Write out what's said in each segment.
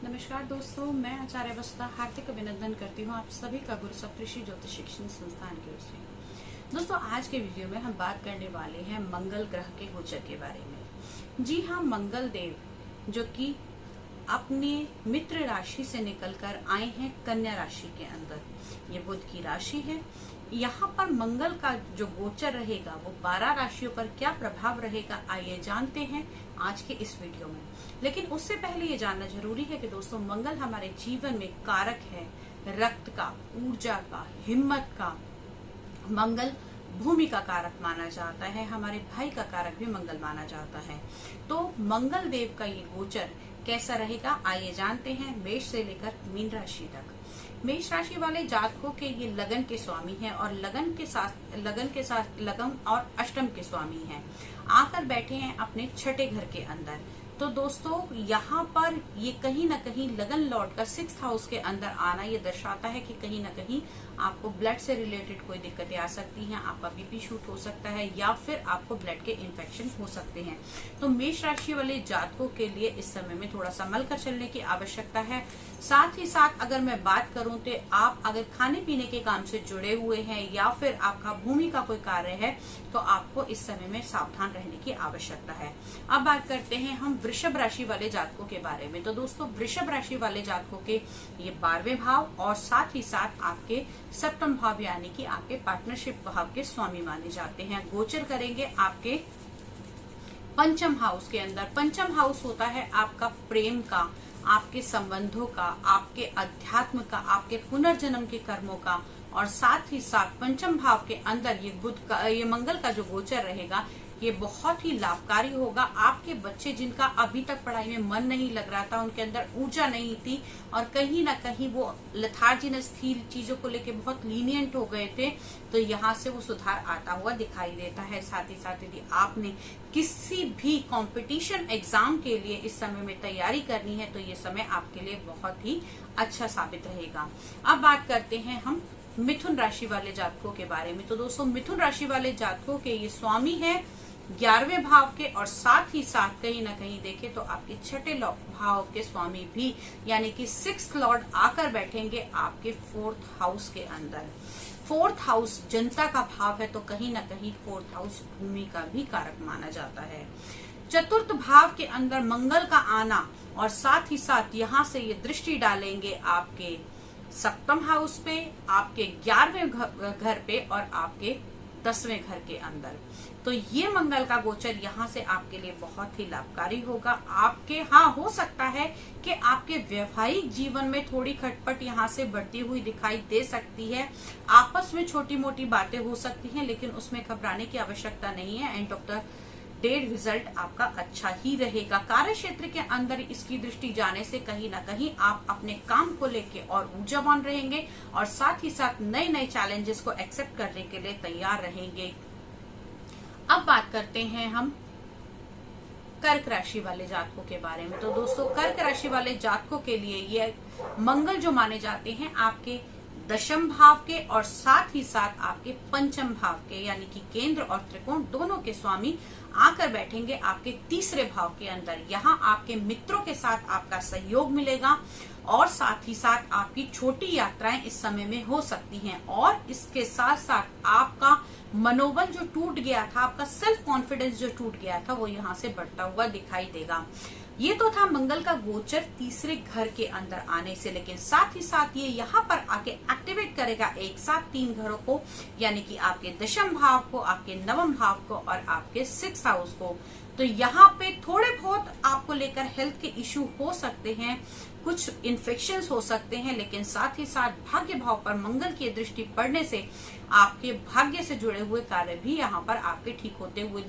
नमस्कार दोस्तों, मैं आचार्य वसुधा हार्दिक अभिनंदन करती हूँ आप सभी का गुरु सप्तऋषि ज्योतिष शिक्षण संस्थान की ओर से। दोस्तों, आज के वीडियो में हम बात करने वाले हैं मंगल ग्रह के गोचर के बारे में। जी हाँ, मंगल देव जो कि अपने मित्र राशि से निकलकर आए हैं कन्या राशि के अंदर। ये बुध की राशि है। यहाँ पर मंगल का जो गोचर रहेगा वो 12 राशियों पर क्या प्रभाव रहेगा, आइए जानते हैं आज के इस वीडियो में। लेकिन उससे पहले ये जानना जरूरी है कि दोस्तों, मंगल हमारे जीवन में कारक है रक्त का, ऊर्जा का, हिम्मत का। मंगल भूमि का कारक माना जाता है, हमारे भाई का कारक भी मंगल माना जाता है। तो मंगल देव का ये गोचर कैसा रहेगा, आइए जानते हैं। मेष से लेकर मीन राशि तक। मेष राशि वाले जातकों के ये लगन के स्वामी हैं और लगन के साथ लगन और अष्टम के स्वामी हैं। आकर बैठे हैं अपने छठे घर के अंदर। तो दोस्तों, यहाँ पर ये कहीं ना कहीं लगन लॉर्ड का 6th हाउस के अंदर आना ये दर्शाता है कि कहीं ना कहीं आपको ब्लड से रिलेटेड कोई दिक्कतें आ सकती हैं, आपका बीपी शूट हो सकता है या फिर आपको ब्लड के इन्फेक्शन हो सकते हैं। तो मेष राशि वाले जातकों के लिए इस समय में थोड़ा संभल कर चलने की आवश्यकता है। साथ ही साथ अगर मैं बात करूं तो आप अगर खाने पीने के काम से जुड़े हुए हैं या फिर आपका भूमि का कोई कार्य है तो आपको इस समय में सावधान रहने की आवश्यकता है। अब बात करते हैं हम वृषभ राशि वाले जातकों के बारे में। तो दोस्तों, वृषभ राशि वाले जातकों के ये 12वें भाव और साथ ही साथ आपके 7म भाव यानी कि आपके पार्टनरशिप भाव के स्वामी माने जाते हैं। गोचर करेंगे आपके 5म हाउस के अंदर। 5म हाउस होता है आपका प्रेम का, आपके संबंधों का, आपके अध्यात्म का, आपके पुनर्जन्म के कर्मों का। और साथ ही साथ 5म भाव के अंदर ये मंगल का जो गोचर रहेगा ये बहुत ही लाभकारी होगा। आपके बच्चे जिनका अभी तक पढ़ाई में मन नहीं लग रहा था, उनके अंदर ऊर्जा नहीं थी और कहीं ना कहीं वो लेथार्जीनेस थी, चीजों को लेके बहुत लीनियंट हो गए थे, तो यहाँ से वो सुधार आता हुआ दिखाई देता है। साथ ही साथ यदि आपने किसी भी कंपटीशन एग्जाम के लिए इस समय में तैयारी करनी है तो ये समय आपके लिए बहुत ही अच्छा साबित रहेगा। अब बात करते हैं हम मिथुन राशि वाले जातकों के बारे में। तो दोस्तों, मिथुन राशि वाले जातकों के ये स्वामी है 11वें भाव के और साथ ही साथ कहीं ना कहीं देखें तो आपके छठे भाव के स्वामी भी यानी कि 6th लॉर्ड आकर बैठेंगे आपके 4th हाउस के अंदर। 4th हाउस जनता का भाव है तो कहीं ना कहीं 4th हाउस भूमि का भी कारक माना जाता है। 4th भाव के अंदर मंगल का आना और साथ ही साथ यहाँ से ये दृष्टि डालेंगे आपके 7म हाउस पे, आपके 11वें घर पे और आपके 10वें घर के अंदर। तो ये मंगल का गोचर यहाँ से आपके लिए बहुत ही लाभकारी होगा। आपके हो सकता है कि आपके वैवाहिक जीवन में थोड़ी खटपट यहाँ से बढ़ती हुई दिखाई दे सकती है। आपस में छोटी मोटी बातें हो सकती हैं, लेकिन उसमें घबराने की आवश्यकता नहीं है। End of the dead result आपका अच्छा ही रहेगा। कार्य क्षेत्र के अंदर इसकी दृष्टि जाने से कहीं ना कहीं आप अपने काम को लेके और ऊर्जावान रहेंगे और साथ ही साथ नए नए चैलेंजेस को एक्सेप्ट करने के लिए तैयार रहेंगे। अब बात करते हैं हम कर्क राशि वाले जातकों के बारे में। तो दोस्तों, कर्क राशि वाले जातकों के लिए ये मंगल जो माने जाते हैं आपके 10म भाव के और साथ ही साथ आपके 5म भाव के यानी कि केंद्र और त्रिकोण दोनों के स्वामी आकर बैठेंगे आपके 3रे भाव के अंदर। यहाँ आपके मित्रों के साथ आपका सहयोग मिलेगा और साथ ही साथ आपकी छोटी यात्राएं इस समय में हो सकती हैं। और इसके साथ साथ आपका मनोबल जो टूट गया था, आपका सेल्फ कॉन्फिडेंस जो टूट गया था, वो यहाँ से बढ़ता हुआ दिखाई देगा। ये तो था मंगल का गोचर 3रे घर के अंदर आने से, लेकिन साथ ही साथ ये यहाँ पर आके एक्टिवेट करेगा एक साथ 3 घरों को यानी कि आपके 10म भाव को, आपके 9वें भाव को और आपके 6th हाउस को। तो यहाँ पे थोड़े बहुत आपको लेकर हेल्थ के इश्यू हो सकते हैं, कुछ इन्फेक्शंस हो सकते हैं, लेकिन साथ ही साथ भाग्य भाव पर मंगल की दृष्टि पड़ने से आपके भाग्य से जुड़े हुए कार्य भी यहाँ पर आपके ठीक होते हुए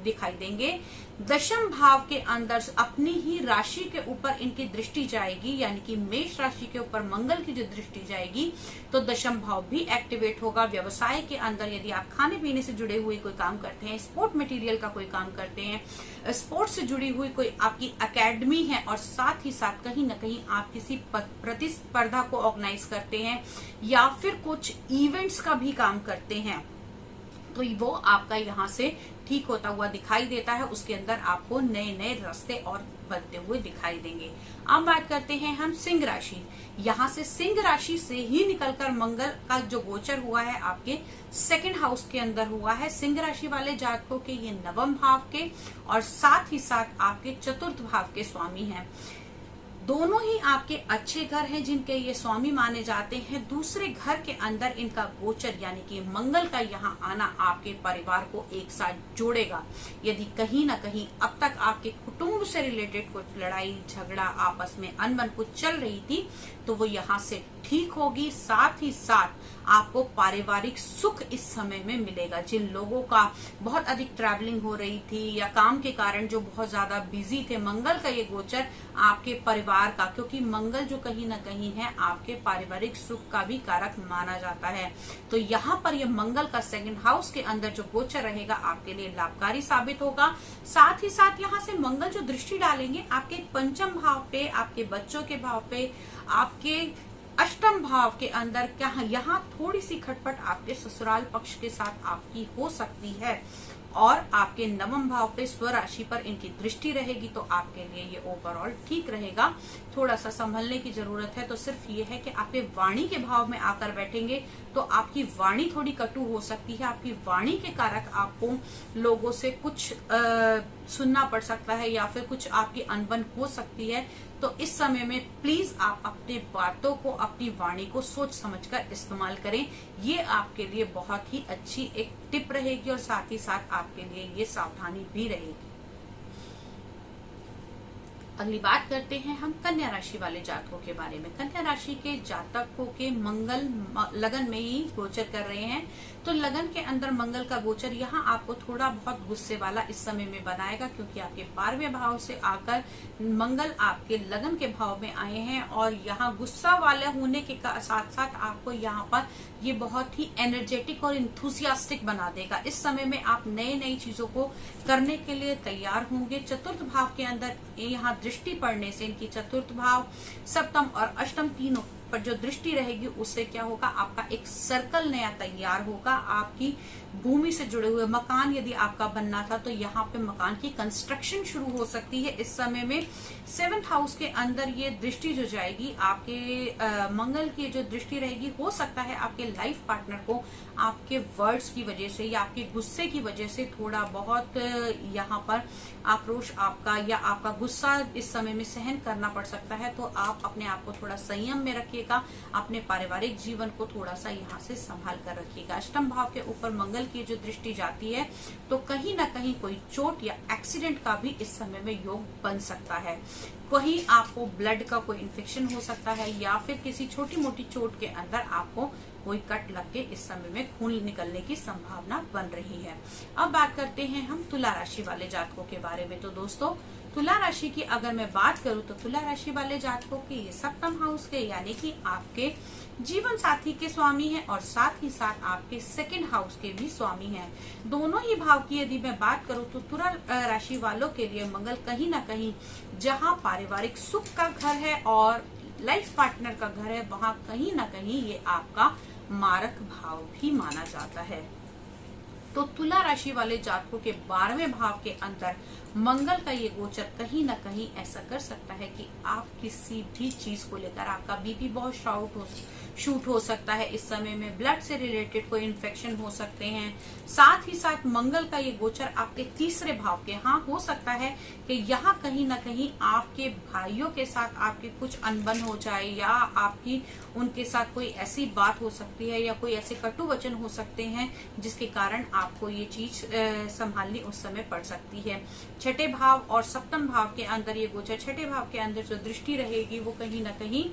दिखाई देंगे। 10म भाव के अंदर अपनी ही राशि के ऊपर इनकी दृष्टि जाएगी यानी कि मेष राशि के ऊपर मंगल की जो दृष्टि जाएगी तो 10म भाव भी एक्टिवेट होगा। व्यवसाय के अंदर यदि आप खाने पीने से जुड़े हुए कोई काम करते हैं, स्पोर्ट मटेरियल का कोई काम करते हैं, स्पोर्ट्स से जुड़ी हुई कोई आपकी एकेडमी है और साथ ही साथ कहीं ना कहीं आप किसी प्रतिस्पर्धा को ऑर्गेनाइज करते हैं या फिर कुछ इवेंट्स का भी काम करते हैं, तो वो आपका यहाँ से ठीक होता हुआ दिखाई देता है, उसके अंदर आपको नए नए रास्ते और बनते हुए दिखाई देंगे। अब बात करते हैं हम सिंह राशि। यहाँ से सिंह राशि से ही निकलकर मंगल का जो गोचर हुआ है आपके सेकंड हाउस के अंदर हुआ है। सिंह राशि वाले जातकों के ये नवम भाव के और साथ ही साथ आपके चतुर्थ भाव के स्वामी हैं। दोनों ही आपके अच्छे घर हैं जिनके ये स्वामी माने जाते हैं। दूसरे घर के अंदर इनका गोचर यानी कि मंगल का यहाँ आना आपके परिवार को एक साथ जोड़ेगा। यदि कहीं ना कहीं अब तक आपके कुटुंब से रिलेटेड कुछ लड़ाई झगड़ा आपस में अनबन कुछ चल रही थी तो वो यहाँ से ठीक होगी। साथ ही साथ आपको पारिवारिक सुख इस समय में मिलेगा। जिन लोगों का बहुत अधिक ट्रैवलिंग हो रही थी या काम के कारण जो बहुत ज्यादा बिजी थे, मंगल का ये गोचर आपके परिवार का, क्योंकि मंगल जो कहीं ना कहीं है आपके पारिवारिक सुख का भी कारक माना जाता है, तो यहाँ पर ये मंगल का सेकंड हाउस के अंदर जो गोचर रहेगा आपके लिए लाभकारी साबित होगा। साथ ही साथ यहाँ से मंगल जो दृष्टि डालेंगे आपके पंचम भाव पे, आपके बच्चों के भाव पे, आपके अष्टम भाव के अंदर, क्या यहाँ थोड़ी सी खटपट आपके ससुराल पक्ष के साथ आपकी हो सकती है। और आपके नवम भाव पे स्वराशि पर इनकी दृष्टि रहेगी तो आपके लिए ये ओवरऑल ठीक रहेगा। थोड़ा सा संभलने की जरूरत है तो सिर्फ ये है कि आपके वाणी के भाव में आकर बैठेंगे तो आपकी वाणी थोड़ी कटु हो सकती है। आपकी वाणी के कारक आपको लोगों से कुछ सुनना पड़ सकता है या फिर कुछ आपकी अनबन हो सकती है। तो इस समय में प्लीज आप अपनी बातों को, अपनी वाणी को सोच समझकर इस्तेमाल करें। ये आपके लिए बहुत ही अच्छी एक टिप रहेगी और साथ ही साथ आपके लिए ये सावधानी भी रहेगी। अगली बात करते हैं हम कन्या राशि वाले जातकों के बारे में। कन्या राशि के जातकों के मंगल लगन में ही गोचर कर रहे हैं, तो लगन के अंदर मंगल का गोचर यहाँ आपको थोड़ा बहुत गुस्से वाला इस समय में बनाएगा, क्योंकि आपके 12वें भाव से आकर मंगल आपके लगन के भाव में आए हैं और यहाँ गुस्सा वाले होने के साथ साथ आपको यहाँ पर ये बहुत ही एनर्जेटिक और इंथुसियास्टिक बना देगा। इस समय में आप नई चीजों को करने के लिए तैयार होंगे। चतुर्थ भाव के अंदर यहाँ दृष्टि पड़ने से इनकी चतुर्थ भाव, सप्तम और अष्टम तीनों पर जो दृष्टि रहेगी उससे क्या होगा, आपका एक सर्कल नया तैयार होगा। आपकी भूमि से जुड़े हुए मकान यदि आपका बनना था तो यहाँ पे मकान की कंस्ट्रक्शन शुरू हो सकती है। इस समय में 7th हाउस के अंदर ये दृष्टि जो जाएगी आपके मंगल की जो दृष्टि रहेगी, हो सकता है आपके लाइफ पार्टनर को आपके वर्ड्स की वजह से या आपके गुस्से की वजह से थोड़ा बहुत यहाँ पर आक्रोश आपका या आपका गुस्सा इस समय में सहन करना पड़ सकता है। तो आप अपने आप को थोड़ा संयम में रखिएगा, अपने पारिवारिक जीवन को थोड़ा सा यहाँ से संभाल कर रखिएगा। अष्टम भाव के ऊपर मंगल की जो दृष्टि जाती है तो कहीं ना कहीं कोई चोट या एक्सीडेंट का भी इस समय में योग बन सकता है। कहीं आपको ब्लड का कोई इन्फेक्शन हो सकता है या फिर किसी छोटी मोटी चोट के अंदर आपको कोई कट लग के इस समय में खून निकलने की संभावना बन रही है। अब बात करते हैं हम तुला राशि वाले जातकों के बारे में। तो दोस्तों, तुला राशि की अगर मैं बात करूं तो तुला राशि वाले जातकों के ये सप्तम हाउस के यानी कि आपके जीवन साथी के स्वामी हैं और साथ ही साथ आपके सेकंड हाउस के भी स्वामी हैं। दोनों ही भाव की यदि मैं बात करूं तो तुला राशि वालों के लिए मंगल कहीं ना कहीं जहां पारिवारिक सुख का घर है और लाइफ पार्टनर का घर है, वहां कहीं ना कहीं ये आपका मारक भाव भी माना जाता है। तो तुला राशि वाले जातकों के 12वें भाव के अंदर मंगल का ये गोचर कहीं ना कहीं ऐसा कर सकता है कि आप किसी भी चीज को लेकर आपका बीपी बहुत शूट हो सकता है। इस समय में ब्लड से रिलेटेड कोई इन्फेक्शन हो सकते हैं। साथ ही साथ मंगल का ये गोचर आपके तीसरे भाव के, हाँ हो सकता है कि यहाँ कहीं ना कहीं आपके भाइयों के साथ आपकी कुछ अनबन हो जाए या आपकी उनके साथ कोई ऐसी बात हो सकती है या कोई ऐसे कटु वचन हो सकते हैं जिसके कारण आपको ये चीज संभालनी उस समय पड़ सकती है। छठे भाव और सप्तम भाव के अंदर ये गोचर, छठे भाव के अंदर जो दृष्टि रहेगी वो कहीं ना कहीं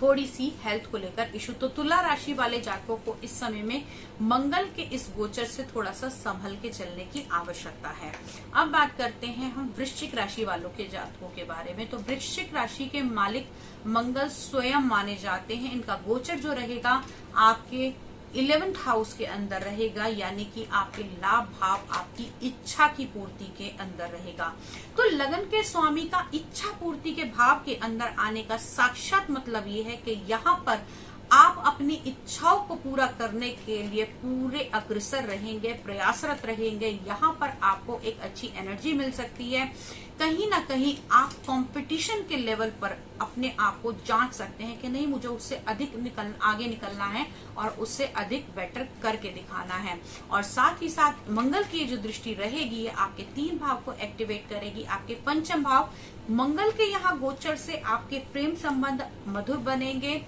थोड़ी सी हेल्थ को लेकर इशू। तो तुला राशि वाले जातकों को इस समय में मंगल के इस गोचर से थोड़ा सा संभल के चलने की आवश्यकता है। अब बात करते हैं हम वृश्चिक राशि वालों के जातकों के बारे में। तो वृश्चिक राशि के मालिक मंगल स्वयं माने जाते हैं। इनका गोचर जो रहेगा आपके 11th हाउस के अंदर रहेगा, यानी कि आपके लाभ भाव आपकी इच्छा की पूर्ति के अंदर रहेगा। तो लगन के स्वामी का इच्छा पूर्ति के भाव के अंदर आने का साक्षात मतलब ये है कि यहाँ पर आप अपनी इच्छाओं को पूरा करने के लिए पूरे अग्रसर रहेंगे, प्रयासरत रहेंगे। यहाँ पर आपको एक अच्छी एनर्जी मिल सकती है। कहीं ना कहीं आप कंपटीशन के लेवल पर अपने आप को जांच सकते हैं कि नहीं, मुझे उससे अधिक आगे निकलना है और उससे अधिक बेटर करके दिखाना है। और साथ ही साथ मंगल की जो दृष्टि रहेगी ये आपके 3 भाव को एक्टिवेट करेगी। आपके पंचम भाव मंगल के यहाँ गोचर से आपके प्रेम संबंध मधुर बनेंगे।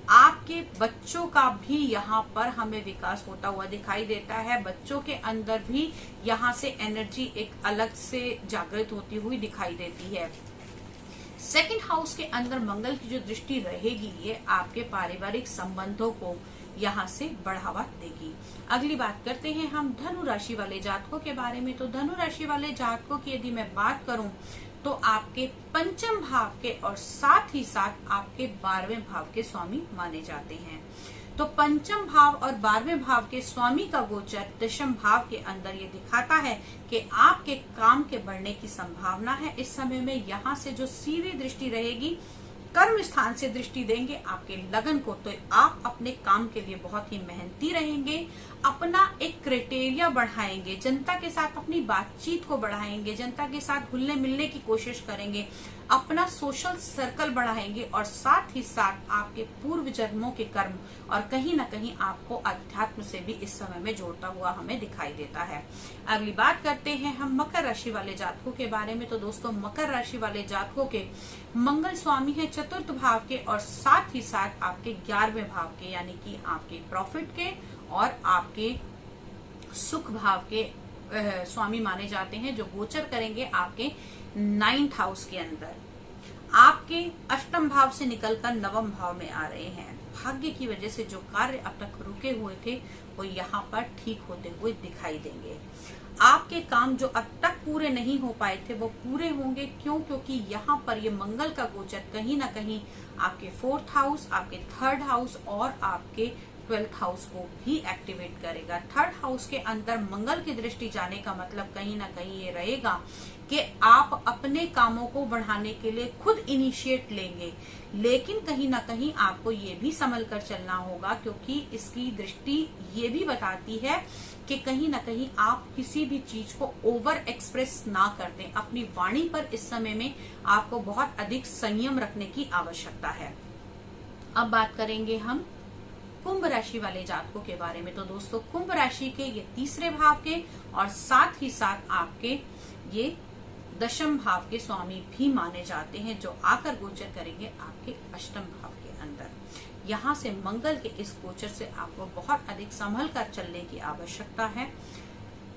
आपके बच्चों का भी यहाँ पर हमें विकास होता हुआ दिखाई देता है। बच्चों के अंदर भी यहाँ से एनर्जी एक अलग से जागृत होती हुई दिखाई देती है। सेकंड हाउस के अंदर मंगल की जो दृष्टि रहेगी ये आपके पारिवारिक संबंधों को यहाँ से बढ़ावा देगी। अगली बात करते हैं हम धनु राशि वाले जातकों के बारे में। तो धनु राशि वाले जातकों की यदि मैं बात करूं तो आपके पंचम भाव के और साथ ही साथ आपके 12वें भाव के स्वामी माने जाते हैं। तो पंचम भाव और 12वें भाव के स्वामी का गोचर दशम भाव के अंदर ये दिखाता है कि आपके काम के बढ़ने की संभावना है। इस समय में यहाँ से जो सीधी दृष्टि रहेगी, कर्म स्थान से दृष्टि देंगे आपके लगन को, तो आप अपने काम के लिए बहुत ही मेहनती रहेंगे। अपना एक क्राइटेरिया बढ़ाएंगे, जनता के साथ अपनी बातचीत को बढ़ाएंगे, जनता के साथ घुलने मिलने की कोशिश करेंगे, अपना सोशल सर्कल बढ़ाएंगे और साथ ही साथ आपके पूर्व जन्मों के कर्म और कहीं ना कहीं आपको अध्यात्म से भी इस समय में जोड़ता हुआ हमें दिखाई देता है। अगली बात करते हैं हम मकर राशि वाले जातकों के बारे में। तो दोस्तों मकर राशि वाले जातकों के मंगल स्वामी है चतुर्थ भाव के और साथ ही साथ आपके 11वें भाव के, यानी कि आपके प्रॉफिट के और आपके सुख भाव के स्वामी माने जाते हैं, जो गोचर करेंगे आपके 9th हाउस के अंदर। आपके अष्टम भाव से निकलकर 9वें भाव में आ रहे हैं। भाग्य की वजह से जो कार्य अब तक रुके हुए थे वो यहाँ पर ठीक होते हुए दिखाई देंगे। आपके काम जो अब तक पूरे नहीं हो पाए थे वो पूरे होंगे। क्यों? क्योंकि यहाँ पर ये मंगल का गोचर कहीं ना कहीं आपके 4th हाउस, आपके 3rd हाउस और आपके 12th हाउस को भी एक्टिवेट करेगा। 3rd हाउस के अंदर मंगल की दृष्टि जाने का मतलब कहीं ना कहीं ये रहेगा कि आप अपने कामों को बढ़ाने के लिए खुद इनिशिएट लेंगे, लेकिन कहीं ना कहीं आपको ये भी संभल कर चलना होगा, क्योंकि इसकी दृष्टि ये भी बताती है कि कहीं ना कहीं आप किसी भी चीज को ओवर एक्सप्रेस ना कर दें। अपनी वाणी पर इस समय में आपको बहुत अधिक संयम रखने की आवश्यकता है। अब बात करेंगे हम कुंभ राशि वाले जातकों के बारे में। तो दोस्तों कुंभ राशि के ये 3रे भाव के और साथ ही साथ आपके ये दशम भाव के स्वामी भी माने जाते हैं, जो आकर गोचर करेंगे आपके अष्टम भाव के अंदर। यहाँ से मंगल के इस गोचर से आपको बहुत अधिक संभल कर चलने की आवश्यकता है।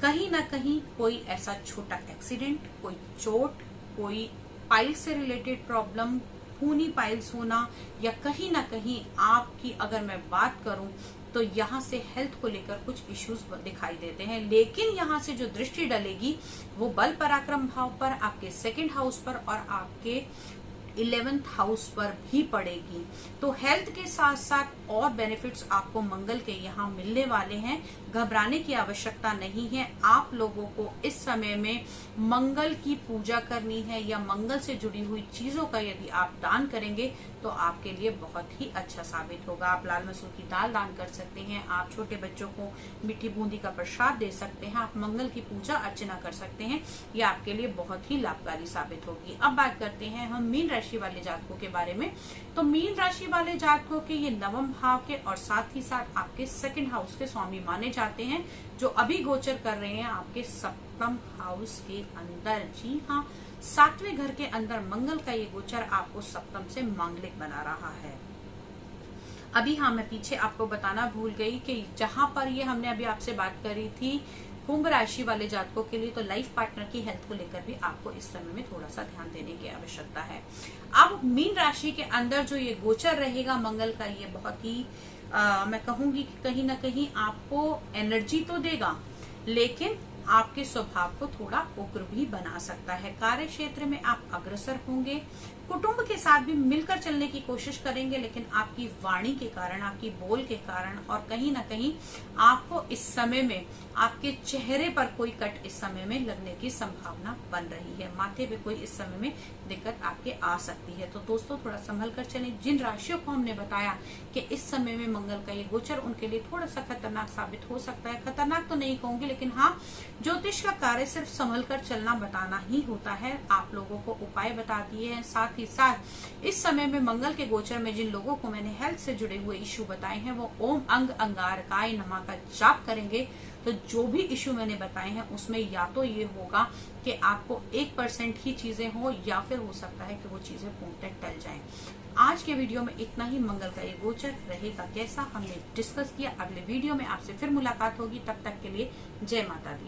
कहीं ना कहीं कोई ऐसा छोटा एक्सीडेंट, कोई चोट, कोई पाइल से रिलेटेड प्रॉब्लम, खूनी पाइल्स होना, या कहीं ना कहीं आपकी अगर मैं बात करूं तो यहाँ से हेल्थ को लेकर कुछ इश्यूज दिखाई देते हैं। लेकिन यहाँ से जो दृष्टि डलेगी वो बल पराक्रम भाव पर, आपके 2nd हाउस पर और आपके 11th हाउस पर भी पड़ेगी। तो हेल्थ के साथ साथ और बेनिफिट्स आपको मंगल के यहाँ मिलने वाले हैं। घबराने की आवश्यकता नहीं है। आप लोगों को इस समय में मंगल की पूजा करनी है या मंगल से जुड़ी हुई चीजों का यदि आप दान करेंगे तो आपके लिए बहुत ही अच्छा साबित होगा। आप लाल मसूर की दाल दान कर सकते हैं, आप छोटे बच्चों को मीठी बूंदी का प्रसाद दे सकते हैं, आप मंगल की पूजा अर्चना कर सकते हैं। ये आपके लिए बहुत ही लाभकारी साबित होगी। अब बात करते हैं हम मीन राशि वाले जातकों के बारे में। तो मीन राशि वाले जातकों के ये 9वें भाव के और साथ ही साथ आपके 2nd हाउस के स्वामी माने जाते हैं, जो अभी गोचर कर रहे हैं आपके 7th हाउस के अंदर। जी हाँ, 7वें घर के अंदर मंगल का ये गोचर आपको 7th से मांगलिक बना रहा है। अभी हाँ, मैं पीछे आपको बताना भूल गई कि जहां पर ये हमने अभी आपसे बात करी थी कुंभ राशि वाले जातकों के लिए, तो लाइफ पार्टनर की हेल्थ को लेकर भी आपको इस समय में थोड़ा सा ध्यान देने की आवश्यकता है। अब मीन राशि के अंदर जो ये गोचर रहेगा मंगल का, ये बहुत ही मैं कहूंगी कि कहीं ना कहीं आपको एनर्जी तो देगा, लेकिन आपके स्वभाव को थोड़ा उग्र भी बना सकता है। कार्य क्षेत्र में आप अग्रसर होंगे, कुटुंब के साथ भी मिलकर चलने की कोशिश करेंगे, लेकिन आपकी वाणी के कारण, आपकी बोल के कारण और कहीं ना कहीं आपको इस समय में आपके चेहरे पर कोई कट इस समय में लगने की संभावना बन रही है। माथे पे कोई इस समय में दिक्कत आपके आ सकती है। तो दोस्तों थोड़ा संभल कर चलें। जिन राशियों को हमने बताया कि इस समय में मंगल का ये गोचर उनके लिए थोड़ा सा खतरनाक साबित हो सकता है, खतरनाक तो नहीं कहूंगी, लेकिन हाँ, ज्योतिष का कार्य सिर्फ संभल कर चलना बताना ही होता है। आप लोगों को उपाय बता दिए हैं, साथ ही साथ इस समय में मंगल के गोचर में जिन लोगों को मैंने हेल्थ से जुड़े हुए इश्यू बताए हैं वो ओम अंग अंगारकाय नमः का जाप करेंगे तो जो भी इश्यू मैंने बताए हैं उसमें या तो ये होगा कि आपको 1% ही चीजें हो, या फिर हो सकता है कि वो चीजें पूर्णतः टल जाएं। आज के वीडियो में इतना ही। मंगल का ये गोचर रहेगा कैसा हमने डिस्कस किया। अगले वीडियो में आपसे फिर मुलाकात होगी, तब तक के लिए जय माता दी।